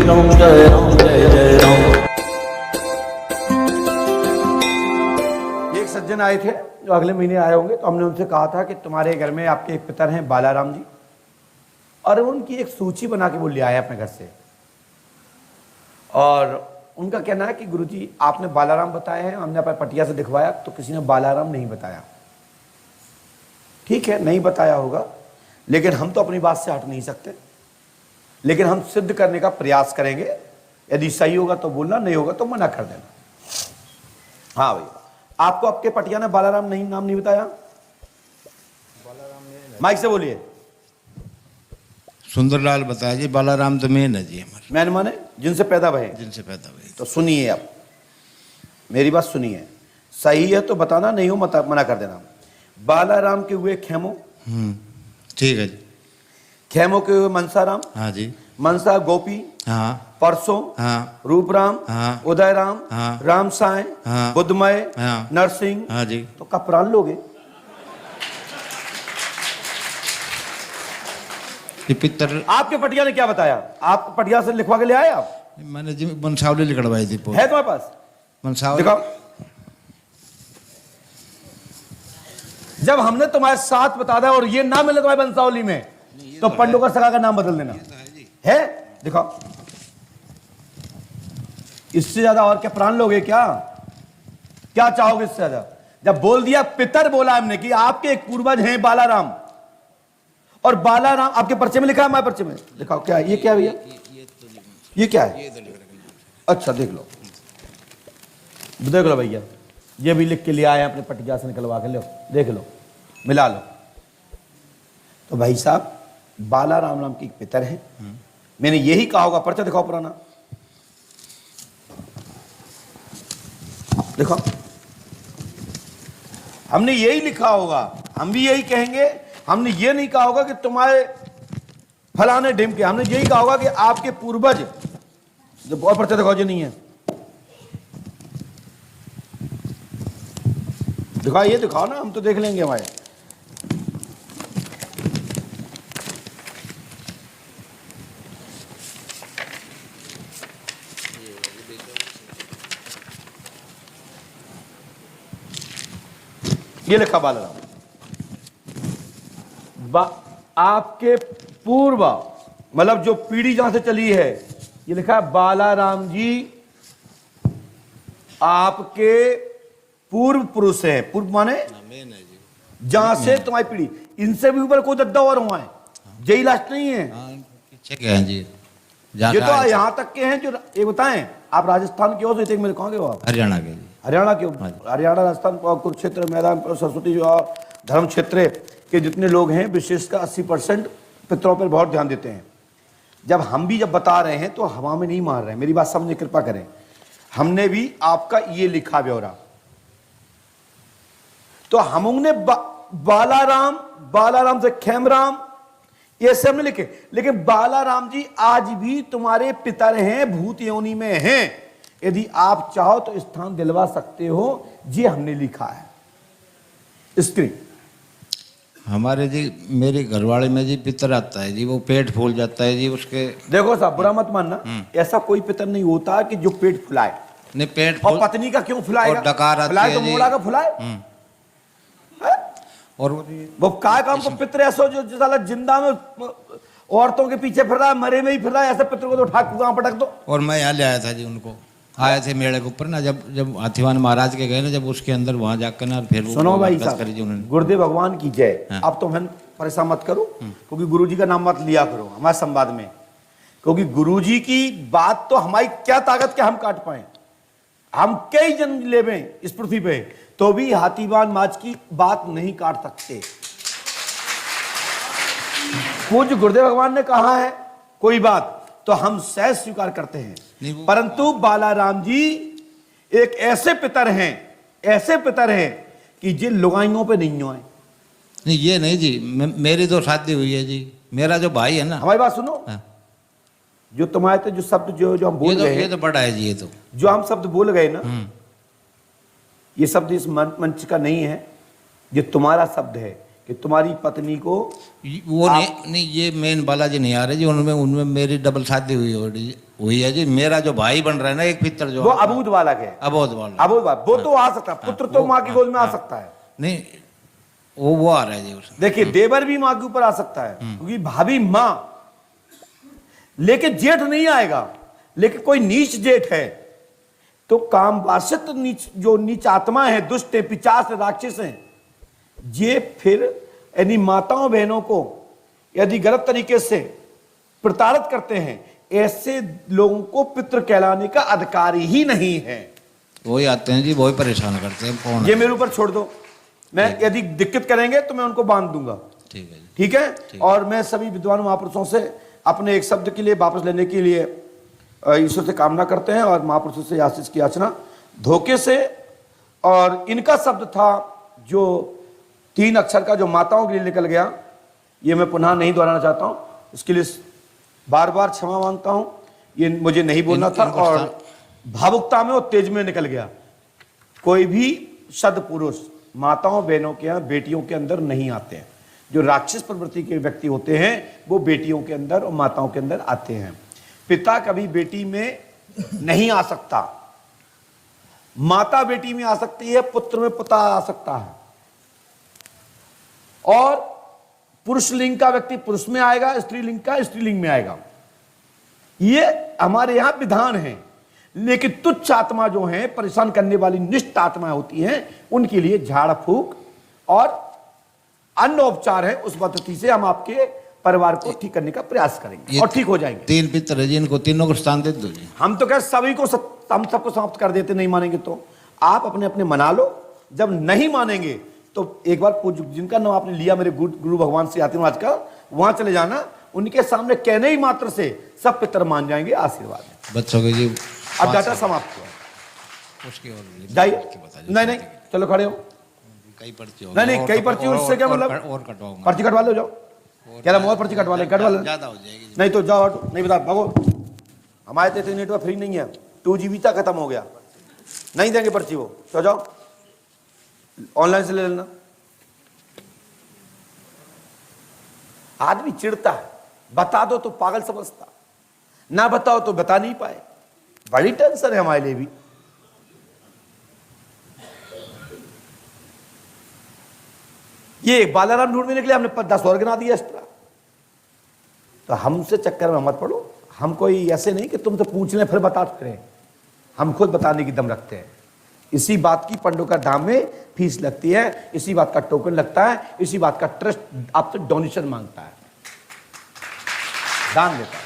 राम जय राम जय जय राम। एक सज्जन आए थे जो अगले महीने आए होंगे, तो हमने उनसे कहा था कि तुम्हारे घर में आपके एक पितर हैं बालाराम जी, और उनकी एक सूची बना के वो ले आए अपने घर से। और उनका कहना है कि गुरुजी आपने बालाराम बताए हैं, हमने अपने पटिया से दिखवाया तो किसी ने बालाराम नहीं बताया। ठीक है, नहीं बताया होगा, लेकिन हम तो अपनी बात से हट नहीं सकते, लेकिन हम सिद्ध करने का प्रयास करेंगे। यदि सही होगा तो बोलना, नहीं होगा तो मना कर देना। हाँ भैया, आपको आपके पटिया ने बालाराम नहीं नाम नहीं बताया? माइक से बोलिए। सुंदरलाल बताया जी, बालाराम तो मेन है जी हमारे। मैंने माने जिनसे पैदा भये, जिनसे पैदा हुए। तो सुनिए, अब मेरी बात सुनिए, सही है तो बताना, नहीं हो मना कर देना। बालाराम के हुए खेमो, ठीक है जी। खेमो के हुए मनसाराम, हाँ जी। मनसा गोपी, हाँ परसों, हाँ रूपराम, हाँ उदयराम, हाँ राम साय, हाँ बुद्धमय, हाँ नरसिंह। हाँ जी। तो कब प्राण लोगे? ये पितर आपके पटिया ने क्या बताया? आप पटिया से लिखवा के ले आए आप? मैंने जी वंशावली लिखवाई थी। है तुम्हारे पास वंशावली दिखाओ। जब हमने तुम्हारे साथ बता दिया और ये ना मिले तुम्हारी वंशावली में, तो पंडोकर सगा का नाम बदल देना। है, दिखाओ। इससे ज्यादा और क्या प्राण लोगे? क्या क्या चाहोगे इससे ज्यादा? जब बोल दिया, पितर बोला हमने कि आपके एक पूर्वज हैं बालाराम, और बालाराम आपके पर्चे में लिखा है, हमारे पर्चे में दिखाओ। क्या है ये? क्या है भैया ये क्या है? अच्छा देख लो, देख लो भैया, ये भी लिख के ले आए अपने पटिया से निकलवा के। लो देख लो, मिला लो। तो भाई साहब, बालाराम नाम के एक पितर हैं। मैंने यही कहा होगा, पर्चा दिखाओ पुराना, देखो, हमने यही लिखा होगा, हम भी यही कहेंगे। हमने ये नहीं कहा होगा कि तुम्हारे फलाने ढिम के, हमने यही कहा होगा कि आपके पूर्वज। जब और पर्चा दिखाओ, जो नहीं है दिखाओ, ये दिखाओ ना, हम तो देख लेंगे हमारे। ये लिखा बालाराम, आपके पूर्व, मतलब जो पीढ़ी जहां से चली है, ये लिखा है बालाराम जी आपके पूर्व पुरुष हैं। पूर्व माने जहां से तुम्हारी पीढ़ी, इनसे भी ऊपर कोई दद्दा और हुआ है, यही लास्ट नहीं है। है जी। ये तो यहां तक के हैं जो, ये बताएं आप राजस्थान के हो तो मेरे कहाँ के हो आप? हरियाणा के जी। हरियाणा के? हरियाणा, राजस्थान, कुरुक्षेत्र मैदान, सरस्वती जो धर्म क्षेत्र के जितने लोग हैं, विशेषकर 80% पितरों पर बहुत ध्यान देते हैं। जब हम भी जब बता रहे हैं तो हवा में नहीं मार रहे हैं, मेरी बात समझे, कृपा करें। हमने भी आपका ये लिखा ब्यौरा, तो हमने बालाराम, बालाराम से खेमराम, ये सब हमने लिखे, लेकिन बालाराम जी आज भी तुम्हारे पितर हैं, भूत योनि में हैं। यदि आप चाहो तो स्थान दिलवा सकते हो, ये हमने लिखा है। स्क्रीन हमारे जी, मेरे घरवाले में जी पितर आता है जी, वो पेट फूल जाता है जी उसके। देखो साहब, बुरा मत मानना, ऐसा कोई पितर नहीं होता कि जो पेट फुलाए। नहीं, पेट और पत्नी का क्यों फुलाएगा? और डकार आती फुलाए है तो जी। मोड़ा का फुलाए। और वो काय काम को पितर ऐसा जो साला जिंदा में औरतों के पीछे फिर रहा है, मरे में ही फिर रहा है, ऐसे पितर को तो उठा कुआं पटक दो। और मैं यहाँ ले आया था जी, उनको आए थे मेले के ऊपर ना, जब हाथीवान महाराज के गए ना, जब उसके अंदर वहां जाकर ना, फिर सुनो भाई साहब, गुरुदेव भगवान की जय। हाँ। अब तो हम परेशान मत करो, क्योंकि गुरुजी का नाम मत लिया करो हमारे संवाद में, क्योंकि गुरुजी की बात तो हमारी क्या ताकत के हम काट पाए। हम कई जन्म लेवे इस पृथ्वी पे, तो भी हाथीवान माज की बात नहीं काट सकते। पूज्य गुरुदेव भगवान ने कहा है कोई बात, तो हम सहज स्वीकार करते हैं। परंतु बालाराम जी एक ऐसे पितर हैं, ऐसे पितर हैं कि जिन लुगाइयों पे नहीं आए। नहीं, ये नहीं जी, मेरी तो शादी हुई है जी, मेरा जो भाई है ना। हमारी बात सुनो। हाँ। जो तुम्हारे तो जो शब्द जो हम बोल गए, ये तो बड़ा है जी, ये तो जो हम शब्द बोल गए ना, ये शब्द इस मंच का नहीं है, ये तुम्हारा शब्द है कि तुम्हारी पत्नी को वो नहीं ये मेन बालाजी नहीं आ रहे जी, उनमें उनमें मेरी डबल शादी हुई है जी। मेरा जो भाई बन रहा है ना एक पितर जो वो अबूद बालक है, अबोध बालक, अबूद बालक वो तो आ सकता है, पुत्र तो माँ की गोद में आ सकता है। नहीं वो आ रहा है जी उसमें। देखिए देवर भी माँ के ऊपर आ सकता है क्योंकि भाभी माँ, लेकिन जेठ नहीं आएगा। लेकिन कोई नीच जेठ है तो काम वासित नीच, जो नीच आत्मा है, दुष्ट है, पिशाच है, राक्षस हैं, ये फिर यानी माताओं बहनों को यदि गलत तरीके से प्रताड़ित करते हैं, ऐसे लोगों को पितृ कहलाने का अधिकार ही नहीं है। वही आते हैं जी, वही परेशान करते हैं। कौन ये मेरे ऊपर छोड़ दो, मैं यदि दिक्कत करेंगे तो मैं उनको बांध दूंगा। ठीक है जी, ठीक है। और मैं सभी विद्वान महापुरुषों से अपने एक शब्द के लिए वापस लेने के लिए ईश्वर से कामना करते हैं और महापुरुषों से आशीष की याचना धोखे से। और इनका शब्द था जो 3 अक्षर का, जो माताओं के लिए निकल गया, ये मैं पुनः नहीं दोहराना चाहता हूं, इसके लिए बार बार क्षमा मांगता हूं। ये मुझे नहीं बोलना था और भावुकता में और तेज में निकल गया। कोई भी सदपुरुष माताओं बहनों के यहाँ, बेटियों के अंदर नहीं आते हैं। जो राक्षस प्रवृत्ति के व्यक्ति होते हैं वो बेटियों के अंदर और माताओं के अंदर आते हैं। पिता कभी बेटी में नहीं आ सकता, माता बेटी में आ सकती है, पुत्र में पिता आ सकता है, और पुरुष लिंग का व्यक्ति पुरुष में आएगा, स्त्रीलिंग का स्त्रीलिंग में आएगा। ये हमारे यहां विधान है। लेकिन तुच्छ आत्मा जो है, परेशान करने वाली निष्ठ आत्माएं होती हैं, उनके लिए झाड़ फूक और अन्य उपचार है। उस पद्धति से हम आपके परिवार को ठीक करने का प्रयास करेंगे और ठीक हो जाएंगे। 3 पितर है जी, इनको तीनों को स्थान दे दो जी। हम तो कह सभी को हम सबको समाप्त कर देते, नहीं मानेंगे तो आप अपने अपने मना लो। जब नहीं मानेंगे तो एक बार पूज्य जिनका नाम आपने लिया मेरे गुरु भगवान श्री आतिम महाराज का, वहां चले जाना, उनके सामने कहने ही मात्र से सब पितर मान जाएंगे। आशीर्वाद है बच्चों के जी। अब डाटा समाप्त हुआ, उसकी और जाइए। नहीं चलो खड़े हो। कई पर्ची हो, नहीं कई पर्ची, उससे क्या मतलब, और कटवाऊंगा, पर्ची कटवा लो, जाओ। कह रहा पर्ची कटवा ले, ज्यादा हो जाएगी। नहीं तो जाओ, नहीं बता भागो। हमारे तो नेटवर्क फ्री नहीं है, 2 GB तक खत्म हो गया, नहीं देंगे पर्ची वो। तो जाओ ऑनलाइन से ले लेना। आदमी चिढ़ता है, बता दो तो पागल समझता, ना बताओ तो बता नहीं पाए। बड़ी टेंशन है हमारे लिए भी। ये एक बालाराम ढूंढने के लिए हमने 10 और गिना दिया एक्स्ट्रा। तो हमसे चक्कर में मत पड़ो। हम कोई ऐसे नहीं कि तुम तो पूछ लें फिर बता करें, हम खुद बताने की दम रखते हैं। इसी बात की पंडों का धाम में फीस लगती है, इसी बात का टोकन लगता है, इसी बात का ट्रस्ट आपसे डोनेशन मांगता है, दान देता है।